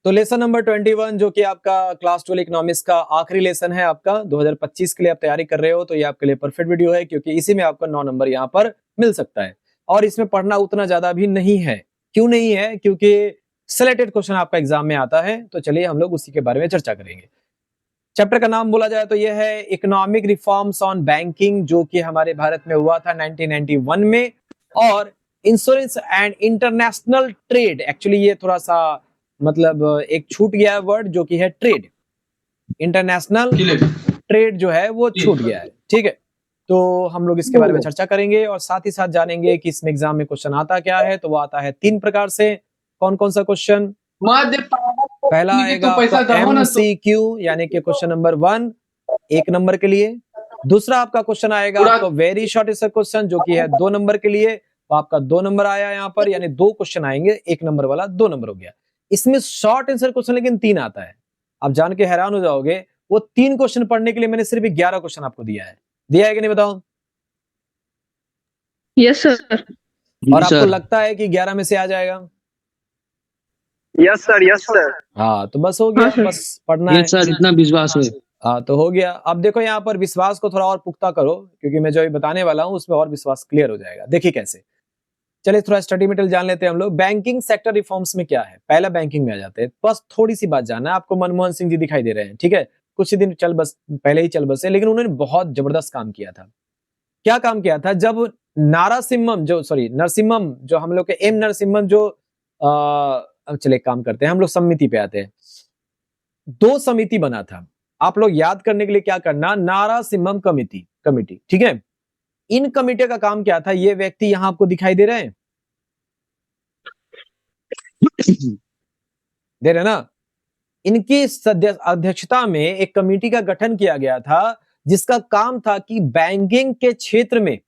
तो lesson number 21 जो कि आपका क्लास 12 इकोनॉमिक्स का आखिरी लेसन है आपका 2025 के लिए आप तैयारी कर रहे हो, तो ये आपके लिए परफेक्ट वीडियो है क्योंकि इसी में आपका 9 नंबर यहाँ पर मिल सकता है। और इसमें पढ़ना उतना ज्यादा भी नहीं है। क्यों नहीं है? क्योंकि सिलेक्टेड क्वेश्चन आपका एग्जाम में आता है। तो चलिए हम लोग उसी के बारे में चर्चा करेंगे। चैप्टर का नाम बोला जाए तो यह है इकोनॉमिक रिफॉर्म्स ऑन बैंकिंग, जो कि हमारे भारत में हुआ था 1991 में। और insurance and international trade, actually ये थोड़ा सा मतलब एक छूट गया है वर्ड, जो कि है ट्रेड। इंटरनेशनल ट्रेड जो है वो छूट गया है। ठीक है, तो हम लोग इसके बारे में चर्चा करेंगे और साथ ही साथ जानेंगे कि इसमें एग्जाम में क्वेश्चन आता क्या है। तो वो आता है 3 प्रकार से। कौन कौन सा क्वेश्चन? पहला आएगा MCQ यानी कि क्वेश्चन नंबर 1, 1 नंबर के लिए। दूसरा आपका क्वेश्चन आएगा आपको वेरी शॉर्ट आंसर क्वेश्चन, जो कि है 2 नंबर के लिए। तो आपका 2 नंबर आया यहाँ पर, यानी 2 क्वेश्चन आएंगे, 1 नंबर वाला 2 नंबर हो गया। इसमें शॉर्ट आंसर क्वेश्चन लेकिन 3 आता है। आप जान के हैरान हो जाओगे, वो 3 क्वेश्चन पढ़ने के लिए मैंने सिर्फ 11 क्वेश्चन आपको दिया है। दिया है कि नहीं बताओ? Yes sir. और आपको लगता है कि 11 में से आ जाएगा? Yes sir, yes sir. हाँ, तो बस हो गया। हाँ, बस पढ़ना है। सर, इतना विश्वास है। हाँ, तो हो गया। अब देखो यहाँ पर विश्वास को थोड़ा और पुख्ता करो, क्योंकि मैं जो अभी बताने वाला हूँ उसमें और विश्वास क्लियर हो जाएगा। देखिए कैसे। चलिए थोड़ा स्टडी मटेरियल जान लेते हैं हम लोग। बैंकिंग सेक्टर रिफॉर्म्स में क्या है? पहला बैंकिंग में आ जाते हैं। बस थोड़ी सी बात जानना है आपको। मनमोहन सिंह जी दिखाई दे रहे हैं, ठीक है। कुछ ही दिन पहले ही चल बसे, लेकिन उन्होंने बहुत जबरदस्त काम किया था। क्या काम किया था? जब नरसिम्हम जो हम लोग के एम नरसिम्हम जो अब चले एक काम करते हैं, हम लोग समिति पे आते हैं। 2 समिति बना था। आप लोग याद करने के लिए क्या करना, नारासिम्हम कमिटी, ठीक है। इन कमिटी का काम क्या था? ये व्यक्ति यहां आपको दिखाई दे रहे हैं, दे रहे ना? इनकी अध्यक्षता में एक कमेटी का गठन किया गया था, जिसका काम था कि बैंकिंग के क्षेत्र में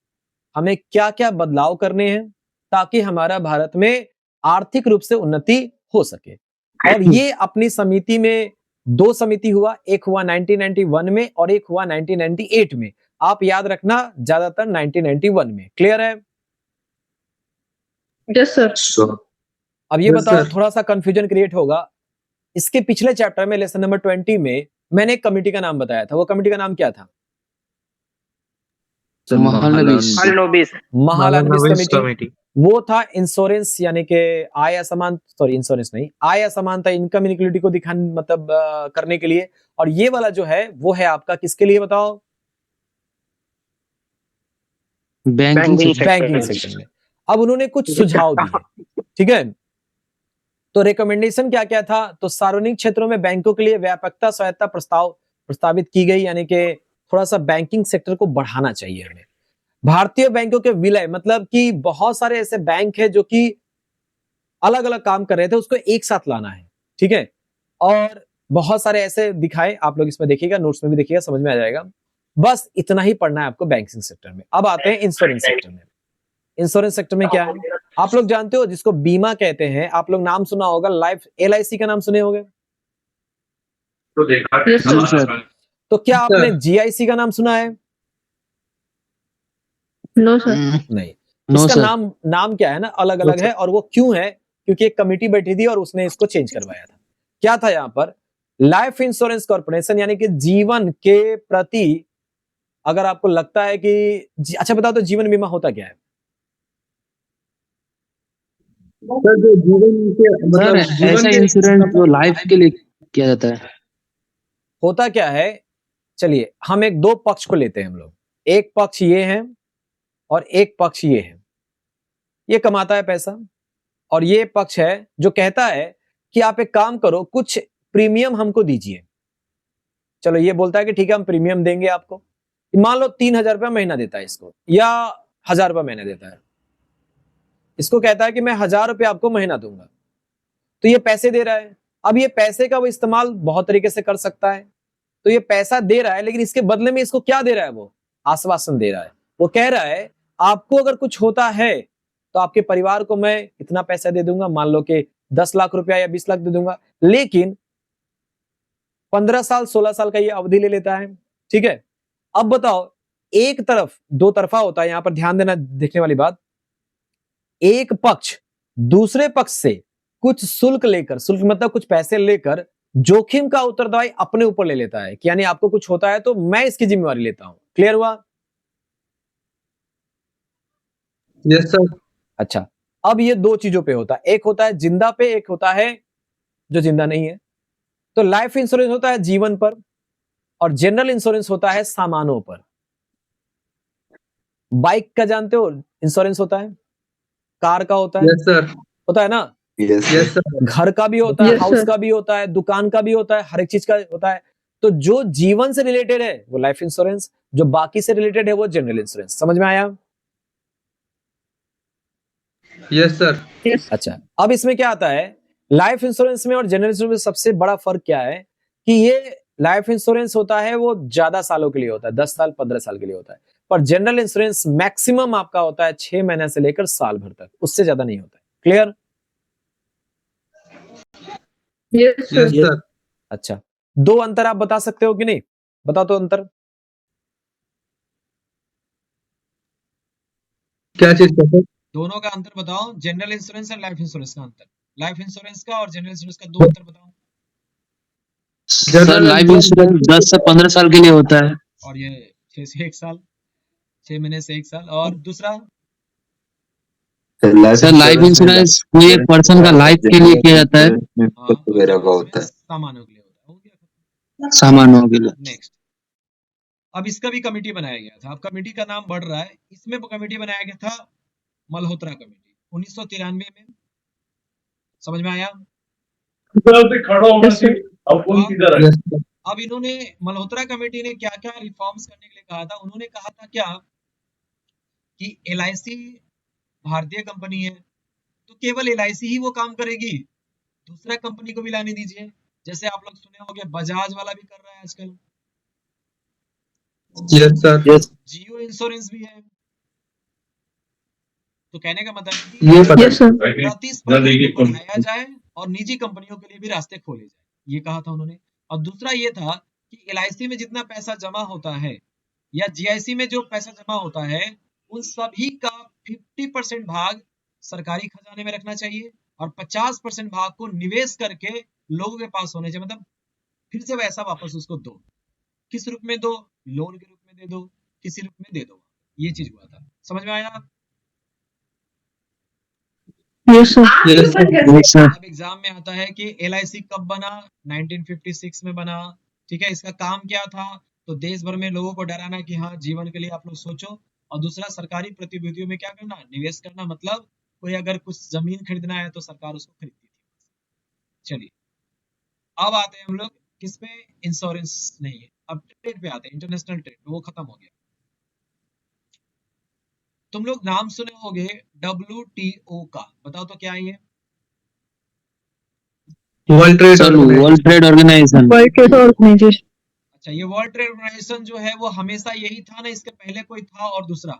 हमें क्या क्या बदलाव करने हैं ताकि हमारा भारत में आर्थिक रूप से उन्नति हो सके। और ये अपनी समिति में 2 समिति हुआ, एक हुआ 1991 में और एक हुआ 1998 में। आप याद रखना, ज्यादातर 1991 में। क्लियर है? Yes sir. अब ये बताओ, थोड़ा सा कंफ्यूजन क्रिएट होगा। इसके पिछले चैप्टर में लेसन नंबर 20 में मैंने एक कमेटी का नाम बताया था। वो कमेटी का नाम क्या था? महालनोबिस कमेटी। वो था इंश्योरेंस यानी कि आय असमानता, इंश्योरेंस नहीं, आय असमानता, इनकम इनइक्वालिटी को दिखाने मतलब करने के लिए। और ये वाला जो है वो है आपका किसके लिए बताओ? बैंकिंग सेक्टर में। अब उन्होंने कुछ सुझाव दिए, ठीक है। तो रिकमेंडेशन क्या क्या था? तो सार्वजनिक क्षेत्रों में बैंकों के लिए व्यापकता स्वायत्ता प्रस्तावित की गई, यानी कि थोड़ा सा बैंकिंग सेक्टर को बढ़ाना चाहिए हमें। भारतीय बैंकों के विलय, मतलब कि बहुत सारे ऐसे बैंक है जो कि अलग अलग काम कर रहे थे, उसको एक साथ लाना है, ठीक है। और बहुत सारे ऐसे दिखाए, आप लोग इसमें देखिएगा, नोट्स में भी देखिएगा, समझ में आ जाएगा। बस इतना ही पढ़ना है आपको बैंकिंग सेक्टर में। अब आते हैं इंश्योरेंस सेक्टर में। इंश्योरेंस सेक्टर में क्या है? आप लोग जानते हो जिसको बीमा कहते हैं, आप लोग नाम सुना होगा, लाइफ LIC का नाम सुने होंगे। तो क्या आपने GIC का नाम सुना है? No sir. नहीं। इसका नाम क्या है ना, अलग अलग है। और वो क्यों है? क्योंकि एक कमेटी बैठी थी और उसने इसको चेंज करवाया था। क्या था यहाँ पर? लाइफ इंश्योरेंस कॉर्पोरेशन, यानी कि जीवन के प्रति अगर आपको लगता है कि अच्छा बताओ, तो जीवन बीमा होता क्या है? सर, जो जीवन के मतलब ऐसा इंश्योरेंस जो लाइफ के लिए किया जाता है। होता क्या है? चलिए हम एक 2 पक्ष को लेते हैं हम लोग। एक पक्ष ये है और एक पक्ष ये है। ये कमाता है पैसा, और ये पक्ष है जो कहता है कि आप एक काम करो, कुछ प्रीमियम हमको दीजिए। चलो ये बोलता है कि ठीक है हम प्रीमियम देंगे आपको। मान लो 3,000 रुपया महीना देता है इसको, या 1,000 रुपया महीना देता है। इसको कहता है कि मैं 1,000 रुपया आपको महीना दूंगा। तो ये पैसे दे रहा है। अब ये पैसे का वो इस्तेमाल बहुत तरीके से कर सकता है। तो ये पैसा दे रहा है, लेकिन इसके बदले में इसको क्या दे रहा है? वो आश्वासन दे रहा है। वो कह रहा है आपको अगर कुछ होता है तो आपके परिवार को मैं इतना पैसा दे दूंगा, मान लो कि 10 लाख रुपया या 20 लाख दे दूंगा, लेकिन 15 साल 16 साल का ये अवधि ले लेता है, ठीक है। अब बताओ, एक तरफ 2 तरफा होता है, यहां पर ध्यान देना, देखने वाली बात। एक पक्ष दूसरे पक्ष से कुछ शुल्क लेकर, शुल्क मतलब कुछ पैसे लेकर जोखिम का उत्तरदायी अपने ऊपर ले लेता है कि यानी आपको कुछ होता है तो मैं इसकी जिम्मेवारी लेता हूं। क्लियर हुआ? Yes sir. अच्छा, अब ये दो चीजों पे होता है, एक होता है जिंदा पे, एक होता है जो जिंदा नहीं है। तो लाइफ इंश्योरेंस होता है जीवन पर और जनरल इंश्योरेंस होता है सामानों पर। बाइक का जानते हो इंश्योरेंस होता है, कार का होता है, यस सर। होता है ना, यस यस सर। घर का भी होता है, Yes, हाउस sir. का भी होता है, दुकान का भी होता है, हर एक चीज का होता है। तो जो जीवन से रिलेटेड है वो लाइफ इंश्योरेंस, जो बाकी से रिलेटेड है वो जनरल इंश्योरेंस। समझ में आया? Yes sir. Yes. अच्छा, अब इसमें क्या आता है, लाइफ इंश्योरेंस में और जनरल इंश्योरेंस में सबसे बड़ा फर्क क्या है कि ये लाइफ इंश्योरेंस होता है वो ज्यादा सालों के लिए होता है, 10 साल 15 साल के लिए होता है, पर जनरल इंश्योरेंस मैक्सिमम आपका होता है 6 महीने से लेकर साल भर तक, उससे ज्यादा नहीं होता है। Clear? Yes, sir. Yes sir. अच्छा, दो अंतर आप बता सकते हो कि नहीं? बता तो अंतर। क्या चीज का सर? दोनों का अंतर बताओ, जनरल इंश्योरेंस और लाइफ इंश्योरेंस का अंतर। लाइफ इंश्योरेंस का और जनरल इंश्योरेंस का दो अंतर बताओ। सर लाइफ इंश्योरेंस 10 से 15 साल के लिए होता है और ये 6 से 1 साल, 6 महीने से 1 साल। और दूसरा सर लाइफ इंश्योरेंस कोई एक पर्सन का लाइफ के लिए किया जाता है, वगैरह का होता है। सामानों के लिए होता है। हो गया? सामानों के लिए। नेक्स्ट, अब इसका भी कमेटी बनाया गया था। अब कमेटी का नाम बढ़ रहा है, इसमें कमेटी बनाया गया था मल्होत्रा कमेटी 1993 में। समझ में आया? Yes, sir. Yes sir. अब इन्होंने मल्होत्रा कमेटी ने क्या क्या रिफॉर्म्स करने के लिए कहा था। उन्होंने कहा था क्या कि LIC भारतीय कंपनी है तो केवल LIC ही वो काम करेगी, दूसरा कंपनी को भी लाने दीजिए। जैसे आप लोग सुने होंगे बजाज वाला भी कर रहा है आजकल, यस सर। जियो इंश्योरेंस भी है। तो कहने का मतलब है कि ये पता Yes, sir. प्रतिस्पर्धा को बढ़ाया जाए और निजी कंपनियों के लिए भी रास्ते खोले जाए, ये कहा था उन्होंने। और दूसरा ये था कि LIC में जितना पैसा जमा होता है या GIC में जो पैसा जमा होता है उन सभी का 50% भाग सरकारी खजाने में रखना चाहिए और 50% भाग को निवेश करके लोगों के पास होने चाहिए। मतलब फिर से वैसा वापस उसको दो, किस रूप में दो, लोन के रूप में दे दो, किसी रूप में दे दो, ये चीज हुआ था। समझ में आया? Yes, sir. Yes sir. अब एग्जाम में आता है कि LIC कब बना, 1956 में बना। ठीक है, इसका काम क्या था? तो देश भर में लोगों को डराना कि हाँ जीवन के लिए आप लोग सोचो। और दूसरा सरकारी प्रतिभूतियों में क्या करना, निवेश करना। मतलब कोई अगर कुछ जमीन खरीदना है तो सरकार उसको खरीदती थी। चलिए, अब आते हैं हम लोग किस पे, इंश्योरेंस नहीं है, अब ट्रेड पे आते हैं। इंटरनेशनल ट्रेड वो खत्म हो गया। तुम लोग नाम सुने होंगे WTO का, बताओ तो क्या है ये? World Trade Organization. World Trade Organization. अच्छा, ये वर्ल्ड ट्रेड ऑर्गेनाइजेशन जो है वो हमेशा यही था ना, इसके पहले कोई था और दूसरा?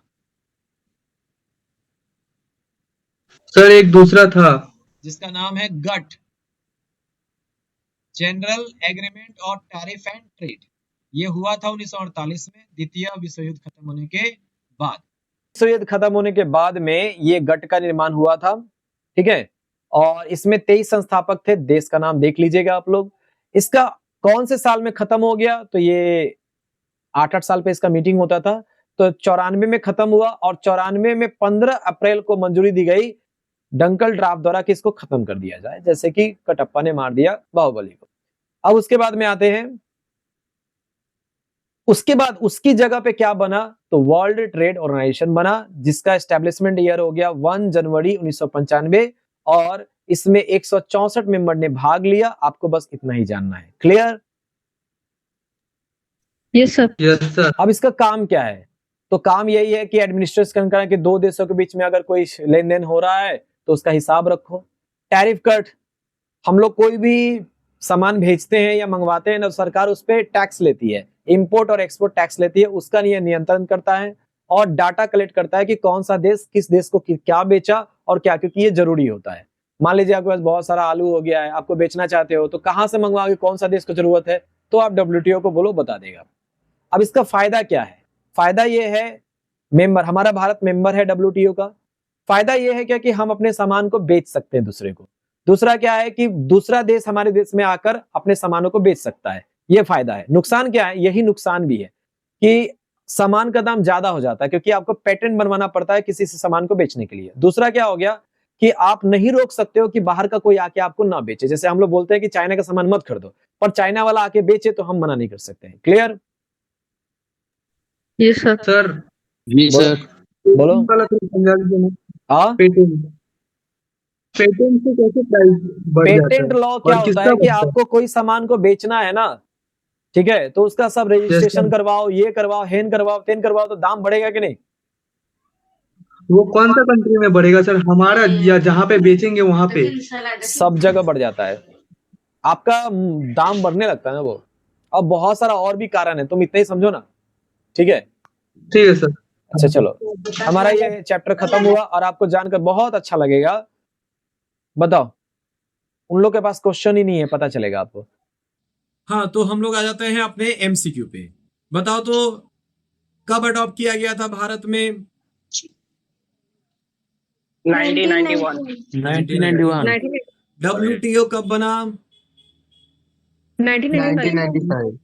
सर एक दूसरा था जिसका नाम है गट, जनरल एग्रीमेंट और टैरिफ एंड ट्रेड। ये हुआ था 1948 में, द्वितीय विश्व युद्ध खत्म होने के बाद। विश्व युद्ध खत्म होने के बाद में ये गट का निर्माण हुआ था। ठीक है, और इसमें 23 संस्थापक थे। देश का नाम देख लीजिएगा आप लोग। इसका कौन से साल में खत्म हो गया? तो ये 8-8 साल पे इसका मीटिंग होता था। तो 94 में खत्म हुआ और 94 में 15 अप्रैल को मंजूरी दी गई डंकल ड्राफ्ट द्वारा कि इसको खत्म कर दिया जाए, जैसे कि कटप्पा ने मार दिया बाहुबली को। अब उसके बाद में आते हैं, उसके बाद उसकी जगह पे क्या बना? तो वर्ल्ड ट्रेड ऑर्गेनाइजेशन बना, जिसका एस्टेब्लिशमेंट ईयर हो गया 1 जनवरी 1995 और इसमें 164 मेंबर ने भाग लिया। आपको बस इतना ही जानना है। Clear? Yes, sir. Yes sir. अब इसका काम क्या है? तो काम यही है कि एडमिनिस्ट्रेशन करना कि दो देशों के बीच में अगर कोई लेन देन हो रहा है तो उसका हिसाब रखो। टैरिफ कट, हम लोग कोई भी सामान भेजते हैं या मंगवाते हैं ना, सरकार उस पर टैक्स लेती है, इंपोर्ट और एक्सपोर्ट टैक्स लेती है, उसका नियंत्रण करता है और डाटा कलेक्ट करता है कि कौन सा देश किस देश को क्या बेचा और क्या, क्योंकि ये जरूरी होता है। मान लीजिए आपके पास बहुत सारा आलू हो गया है, आपको बेचना चाहते हो, तो कहां से मंगवाओगे, कौन सा देश को जरूरत है, तो आप WTO को बोलो, बता देगा। अब इसका फायदा क्या है? फायदा ये है, मेंबर, हमारा भारत मेंबर है WTO का। फायदा ये है क्या कि हम अपने सामान को बेच सकते हैं दूसरे को। दूसरा क्या है कि दूसरा देश हमारे देश में आकर अपने सामानों को बेच सकता है, ये फायदा है। नुकसान क्या है? यही नुकसान भी है कि सामान का दाम ज्यादा हो जाता है क्योंकि आपको पेटेंट बनवाना पड़ता है किसी से सामान को बेचने के लिए। दूसरा क्या हो गया कि आप नहीं रोक सकते हो कि बाहर का कोई आके आपको ना बेचे। जैसे हम लोग बोलते हैं कि चाइना का सामान मत खरीदो, पर चाइना वाला आके बेचे तो हम मना नहीं कर सकते हैं। क्लियर? Yes sir. सर बोलो। जी सर बोलो। वाला थोड़ा समझा दीजिए ना। हाँ, पेटेंट पेटेंट से कैसे प्राइस बढ़ जाता पेटेंट है लॉ क्या और होता किसका है कि बनता है? आपको कोई सामान को बेचना है ना, ठीक है, तो उसका सब रजिस्ट्रेशन करवाओ, ये करवाओ, हेन करवाओ, तेन करवाओ, तो दाम बढ़ेगा कि नहीं? वो कौन सा कंट्री में बढ़ेगा सर, हमारा या जहाँ पे बेचेंगे वहां पे? सब जगह बढ़ जाता है, आपका दाम बढ़ने लगता है ना वो। अब बहुत सारा और भी कारण है, तुम इतना ही समझो ना, ठीक है? ठीक है सर। अच्छा चलो, हमारा ये चैप्टर खत्म हुआ और आपको जानकर बहुत अच्छा लगेगा। बताओ, उन लोग के पास क्वेश्चन ही नहीं है, पता चलेगा आपको। हाँ, तो हम लोग आ जाते हैं अपने एमसीक्यू पे। बताओ तो, कब अडॉप्ट किया गया था भारत में? 1991 1991 WTO कब बना? 1995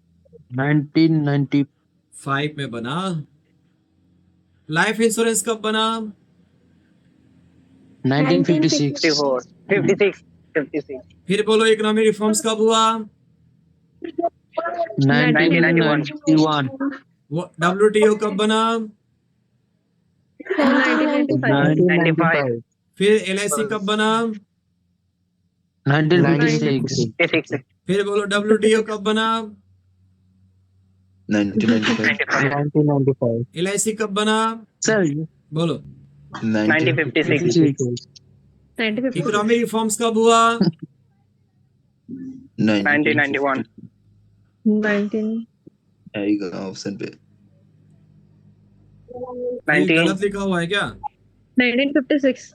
1995 में बना। लाइफ इंश्योरेंस कब बना? 1956 54 56 56 फिर बोलो, इकोनॉमिक रिफॉर्म्स कब हुआ? 1991 WTO कब बना? 95 फिर LIC कब बना? 1956 फिर बोलो, WTO कब बना? 1995 LIC कब बना? सर बोलो। 1956 इकोनॉमिक रिफॉर्म्स कब हुआ? 1991 ऑप्शन पे ये गलत लिखा हुआ है क्या? 1956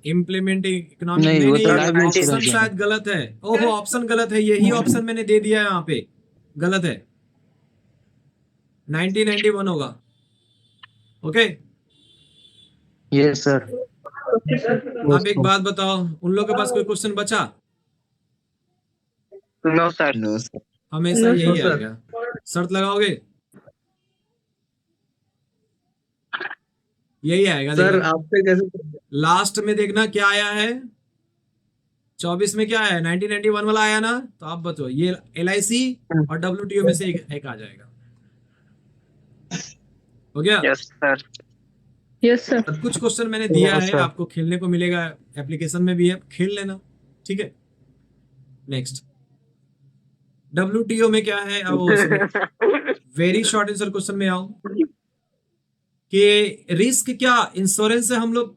इम्प्लीमेंटिंग इकोनॉमिक नहीं, वो तो नहीं, live ऑप्शन insurance है। शायद गलत है। ओहो, ऑप्शन गलत है, यही ऑप्शन मैंने दे दिया है यहाँ पे, गलत है। 1991 होगा। Okay, yes sir. अब एक बात बताओ, उन लोग के पास कोई क्वेश्चन बचा? नो सर नो सर हमेशा No, यही sir. आएगा। शर्त लगाओगे? यही आएगा। सर देखना आपसे कैसे लास्ट में, देखना क्या आया है। 24 में क्या आया? 1991 वाला आया ना, तो आप बताओ, ये LIC और WTO में से एक आ जाएगा। हो गया? Yes sir yes sir. अब कुछ क्वेश्चन मैंने दिया है, sir. आपको खेलने को मिलेगा, एप्लीकेशन में भी है, खेल लेना, ठीक है? नेक्स्ट, WTO में क्या है? अब वेरी शॉर्ट आंसर क्वेश्चन में आऊं कि रिस्क क्या इंश्योरेंस से हम लोग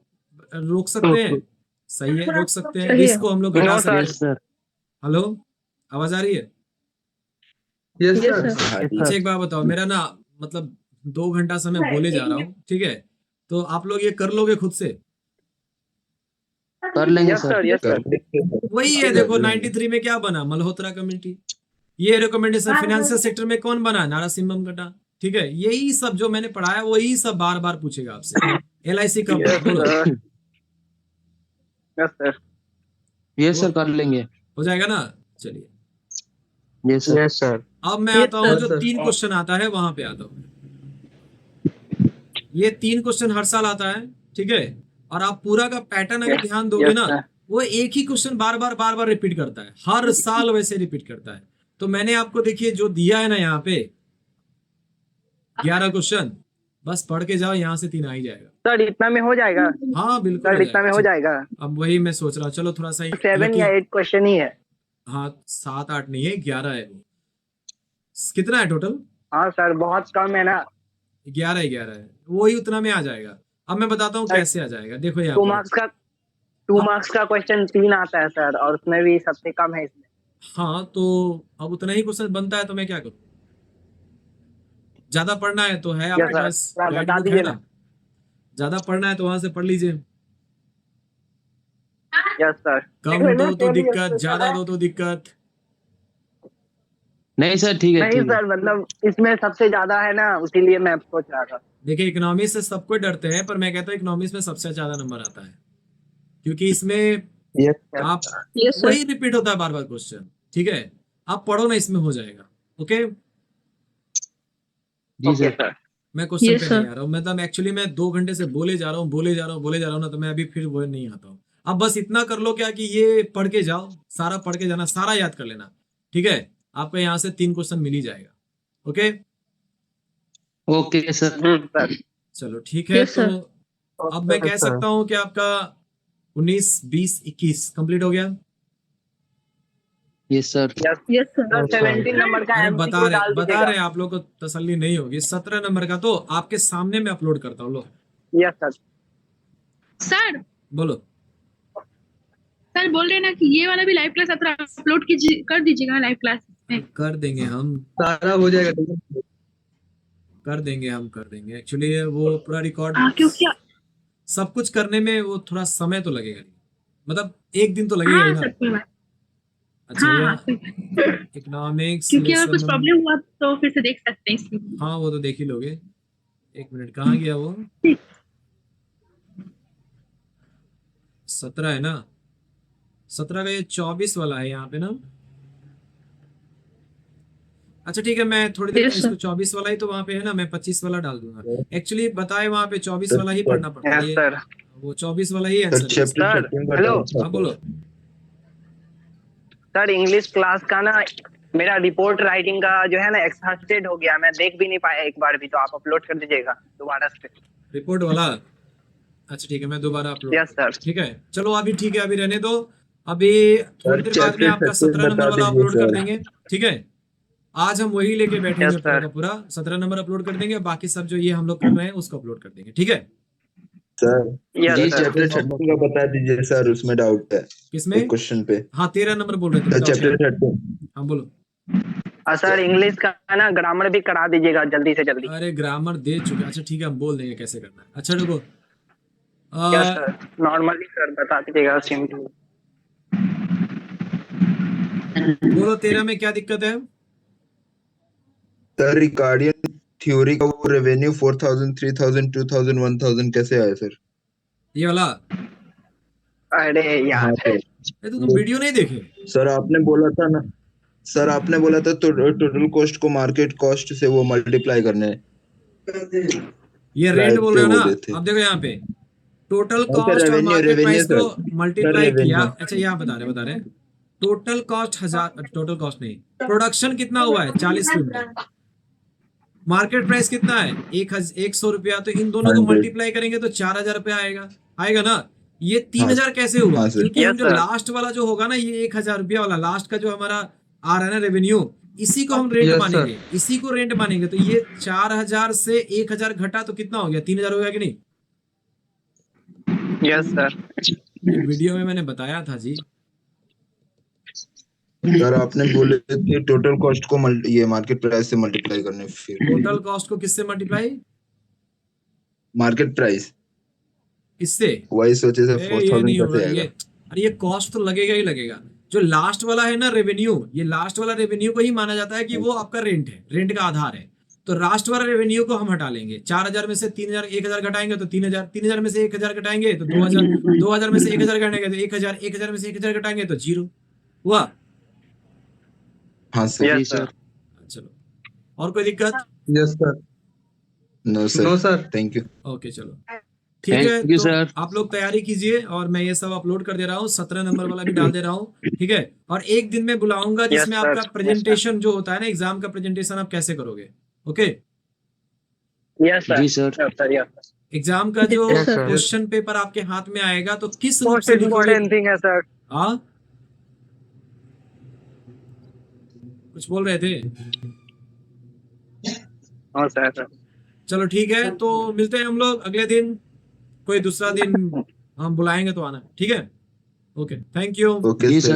रोक सकते हैं? सही है, रोक सकते हैं। सही है। रिस्क को हम लोग घटा No, सकते हैं। sir. सर हेलो, आवाज आ रही है? Yes Yes, sir. sir. अच्छा एक बात बताओ, मेरा ना मतलब 2 घंटा से मैं बोले जा रहा हूँ, ठीक है? तो आप लोग ये कर लोगे खुद से? कर लेंगे यस सर यस सर वही है, देखो 93 में क्या बना? मल्होत्रा कमेटी। ये रिकमेंडेशन फाइनेंशियल सेक्टर में कौन बना? नारासिम्हम गड्ढा। ठीक है, यही सब जो मैंने पढ़ाया वही सब बार बार पूछेगा आपसे। LIC कब बना? यस बोलो। Sir yes sir yes sir कर लेंगे। हो जाएगा ना? चलिए, यस सर। Yes sir. अब मैं Yes, आता हूँ sir. जो 3 क्वेश्चन आता है वहां पे आता हूँ। ये 3 क्वेश्चन हर साल आता है, ठीक है? और आप पूरा का पैटर्न अगर ध्यान दोगे ना, वो एक ही क्वेश्चन बार बार रिपीट करता है, हर साल वैसे रिपीट करता है। तो मैंने आपको देखिए जो दिया है ना यहाँ पे 11 क्वेश्चन, बस पढ़ के जाओ, यहाँ से 3 आ ही जाएगा। सर इतना में हो जाएगा हाँ बिल्कुल सर इतना में हो जाएगा अब वही मैं सोच रहा हूँ, चलो थोड़ा सा 7 या 8 क्वेश्चन ही है हाँ 7-8 नहीं है, 11 है वो। कितना है टोटल? हाँ सर बहुत कम है ना 11 है, वही उतना में आ जाएगा। अब मैं बताता हूँ कैसे आ जाएगा, देखो यहाँ 2 पर। मार्क्स का 2 मार्क्स का क्वेश्चन 3 आता है सर और उसमें भी सबसे कम है इसमें हाँ तो अब उतना ही क्वेश्चन बनता है तो मैं क्या करूँ? ज्यादा पढ़ना है तो है आपके sir. पास थोड़ा गाइड बता बुक है दीजिए ना, ज्यादा पढ़ना है तो वहां से पढ़ लीजिए। यस सर कम दो तो दिक्कत, ज्यादा दो तो दिक्कत। नहीं सर ठीक है नहीं ठीक है। सर मतलब इसमें सबसे ज्यादा है ना, इसीलिए मैं सोच रहा था देखिए इकोनॉमिक्स से सबको डरते हैं, पर मैं कहता हूँ इकोनॉमिक्स में सबसे ज्यादा नंबर आता है, क्योंकि इसमें यस आप यस सर वही रिपीट होता है बार बार क्वेश्चन। ठीक है, आप पढ़ो ना, इसमें हो जाएगा। ओके, जी ओके सर। सर। मैं क्वेश्चन Yes, पे sir. नहीं आ रहा हूँ, मतलब एक्चुअली मैं 2 घंटे से बोले जा रहा हूँ ना, तो मैं अभी फिर वो नहीं आता हूँ। अब बस इतना कर लो क्या कि ये पढ़ के जाओ, सारा पढ़ के जाना, सारा याद कर लेना। ठीक है, आपको यहाँ से 3 क्वेश्चन मिल ही जाएगा। Okay, okay sir. सर। चलो ठीक है। Yes, sir. तो अब मैं कह सकता हूँ कि आपका 19, 20, 21 कंप्लीट हो गया। Yes sir. Yes Yes, sir. Sir, 17 number का अरे एमसीक्यू डाल बता दीजिएगा। रहे आप लोग को तसल्ली नहीं होगी। 17 नंबर का तो आपके सामने मैं अपलोड करता हूँ। लो यस सर। सर बोलो। सर बोल रहे हैं ना कि ये वाला भी लाइव क्लास अपलोड कीजिए, कर दीजिएगा लाइव क्लास में। कर देंगे हम, सारा हो जाएगा। कर देंगे एक्चुअली वो पूरा रिकॉर्ड क्योंकि सब कुछ करने में वो थोड़ा समय तो लगेगा, मतलब 1 दिन तो लगेगा ही हाँ ना। सर कोई बात। अच्छा हाँ भैया, हाँ कोई बात। इकोनॉमिक्स क्योंकि अगर लेसन कुछ प्रॉब्लम हुआ तो फिर से देख सकते हैं इसमें। हाँ वो तो देख ही लोगे। 1 मिनट, कहाँ गया वो? 17 है ना, 17 का ये 24 वाला है यहाँ पे ना। अच्छा ठीक है, मैं थोड़ी देर में Yes, sir. इसको 24 वाला ही तो वहाँ पे है ना, मैं 25 वाला डाल दूंगा। एक्चुअली बताए वहाँ पे 24 वाला ही पढ़ना पड़ता है, यस सर। वो 24 वाला ही सर आंसर है। चैप्टर सर 13 का हेलो डाउट था। हाँ बोलो। सर, इंग्लिश क्लास का ना मेरा रिपोर्ट राइटिंग का जो है ना एक्सहास्टेड हो गया, मैं देख भी नहीं पाया एक बार भी, तो आप अपलोड कर दीजिएगा दोबारा से। रिपोर्ट वाला, अच्छा ठीक है, मैं दोबारा अपलोड यस सर। ठीक है। चलो अभी ठीक है, अभी रहने दो। अभी थोड़ी देर बाद में चैप्टर आपका 13 17 नंबर बता वाला दीजिए अपलोड कर सर। देंगे। ठीक है, आज हम वही लेके बैठेंगे Yes, पूरा sir. का पूरा 17 नंबर अपलोड कर देंगे, बाकी सब जो ये हम लोग कर रहे हैं उसको अपलोड कर देंगे। ठीक है, सर यस जी सर। चैप्टर 13 का बता दीजिए सर, उसमें डाउट है किसमें? एक क्वेश्चन पे। हाँ 13 नंबर बोल रहे थे, सर बताओ क्या? चैप्टर 13 हाँ बोलो। सर इंग्लिश का ना ग्रामर भी करा दीजिएगा जल्दी से जल्दी। अरे ग्रामर दे चुके, अच्छा ठीक है, हम बोल देंगे कैसे करना है। अच्छा रुको, यस सर, नॉर्मली सर बता दीजिएगा सिंपल। बोलो 13 में क्या दिक्कत है? सर रिकार्डियन थ्योरी का वो रेवेन्यू 4000 3000 2000 1000 कैसे आया सर? ये वाला? अरे हाँ यार सर। ये तो तुम वीडियो नहीं देखे। सर आपने बोला था ना, सर आपने बोला था तो टोटल कॉस्ट को मार्केट कॉस्ट से वो मल्टीप्लाई करने ये रेंट बोल रहे हो ना? अब देखो यहाँ पे टोटल सर कॉस्ट और मार्केट रेवेन्यू प्राइस को सर। मल्टीप्लाई सर किया। रेवेन्यू अच्छा यहाँ बता रहे टोटल कॉस्ट 1000, टोटल कॉस्ट नहीं, प्रोडक्शन कितना हुआ है 40 क्विंटल, मार्केट प्राइस कितना है 100 रुपया, तो इन दोनों को 100 मल्टीप्लाई करेंगे तो 4000 रुपया आएगा, आएगा ना। ये 3000 कैसे हुआ? हाँ सर। क्योंकि हम Yes, जो sir. लास्ट वाला जो होगा ना, ये 1000 रुपया वाला लास्ट का जो हमारा आ रहा है ना रेवेन्यू, इसी को हम रेंट Yes, मानेंगे, इसी को रेंट मानेंगे। तो ये 4000 से 1000 घटा तो कितना हो गया? 3000 हो गया कि नहीं? Yes sir. ये वीडियो में मैंने बताया था जी। सर आपने बोले कि टोटल कॉस्ट को ये मार्केट प्राइस से मल्टीप्लाई करने, फिर टोटल कॉस्ट को किससे मल्टीप्लाई? मार्केट प्राइस, किससे? वही सोचे सर ये 4000 नहीं होगा कैसे ये। आएगा? अरे ये कॉस्ट तो लगेगा ही लगेगा। जो लास्ट वाला है ना रेवेन्यू, ये लास्ट वाला रेवेन्यू को ही माना जाता है कि वो आपका रेंट है, रेंट का आधार है। तो लास्ट वाला रेवेन्यू को हम हटा लेंगे। 4000 में से 3000 1000 घटाएंगे तो 3000, 3000 में से 1000 घटाएंगे तो 2000, 2000 में से 1000 घटाएंगे तो 1000, 1000 में से 1000 घटाएंगे तो 0 हुआ। हाँ सर। Yes sir. चलो, और कोई दिक्कत? Yes sir. No sir. No sir. Thank you. Okay चलो ठीक है। Thank you, तो sir. आप लोग तैयारी कीजिए और मैं ये सब अपलोड कर दे रहा हूँ, 17 नंबर वाला भी डाल दे रहा हूँ। ठीक है, और एक दिन में बुलाऊंगा जिसमें Yes, sir. आपका प्रेजेंटेशन जो होता है ना, एग्जाम का प्रेजेंटेशन आप कैसे करोगे। Okay, yes sir. जी sir. Yes sir. Yes exam का जो Yes, sir. क्वेश्चन पेपर आपके हाथ में आएगा तो किस रूप मोस्ट से लिखोगे? इम्पोर्टेंट थिंग है सर। हाँ कुछ बोल रहे थे? हाँ सर। चलो ठीक है, तो मिलते हैं हम लोग अगले दिन, कोई दूसरा दिन हम बुलाएंगे तो आना। ठीक है, ओके, थैंक यू। ओके जी सर। सर।